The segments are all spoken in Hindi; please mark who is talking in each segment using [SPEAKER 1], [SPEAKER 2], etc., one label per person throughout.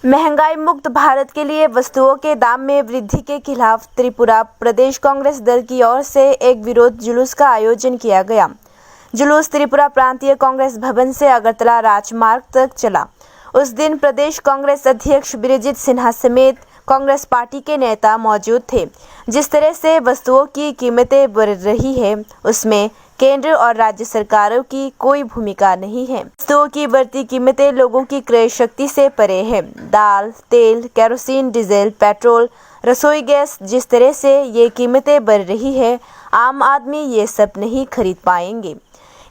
[SPEAKER 1] महंगाई मुक्त भारत के लिए वस्तुओं के दाम में वृद्धि के खिलाफ त्रिपुरा प्रदेश कांग्रेस दल की ओर से एक विरोध जुलूस का आयोजन किया गया। जुलूस त्रिपुरा प्रांतीय कांग्रेस भवन से अगरतला राजमार्ग तक चला। उस दिन प्रदेश कांग्रेस अध्यक्ष बिरजित सिन्हा समेत कांग्रेस पार्टी के नेता मौजूद थे। जिस तरह से वस्तुओं की कीमतें बढ़ रही है, उसमें केंद्र और राज्य सरकारों की कोई भूमिका नहीं है। वस्तुओं की बढ़ती कीमतें लोगों की क्रय शक्ति से परे है। दाल, तेल, केरोसिन, डीजल, पेट्रोल, रसोई गैस, जिस तरह से ये कीमतें बढ़ रही है, आम आदमी ये सब नहीं खरीद पाएंगे।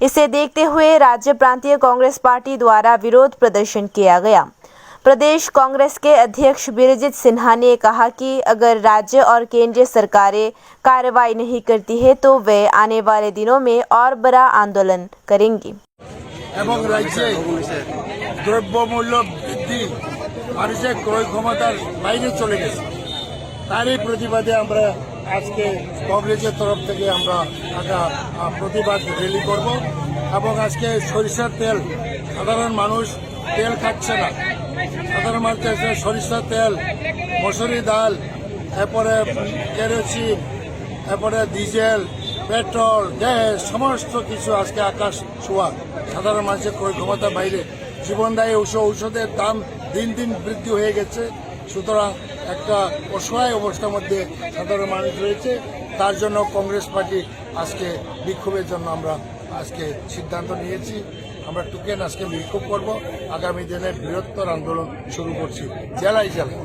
[SPEAKER 1] इसे देखते हुए राज्य प्रांतीय कांग्रेस पार्टी द्वारा विरोध प्रदर्शन किया गया। प्रदेश कांग्रेस के अध्यक्ष बिरजित सिन्हा ने कहा कि अगर राज्य और केंद्रीय सरकारें कार्रवाई नहीं करती है तो वे आने वाले दिनों में और बड़ा आंदोलन करेंगी।
[SPEAKER 2] एवं राज्य द्रव्यमूल्य बृद्धि মানুষের ক্রয় ক্ষমতার বাইরে চলে গেছে, তারই প্রতিবাদে আমরা আজকে কংগ্রেসের তরফ থেকে আমরা একটা প্রতিবাদ র্যালি করব। এবং আজকে সরিষার তেল সাধারণ মানুষ তেল খাচ্ছে না। সাধারণ মানুষ সরিষার তেল, মসুরি ডাল, এরপরে কেরোসিন, এরপরে ডিজেল, পেট্রোল, গ্যাস সমস্ত কিছু আজকে আকাশ ছোঁয়া। সাধারণ মানুষের ক্রয় ক্ষমতার বাইরে জীবনদায়ী ঔষধের দাম দিন দিন বৃদ্ধি হয়ে গেছে। সুতরাং একটা অসহায় অবস্থার মধ্যে সাধারণ মানুষ রয়েছে। তার জন্য কংগ্রেস পার্টি আজকে বিক্ষোভের জন্য আমরা আজকে সিদ্ধান্ত নিয়েছি। আমরা টুকেন আজকে বিক্ষোভ করব। আগামী দিনে বৃহত্তর আন্দোলন শুরু করছি জেলায় জেলায়।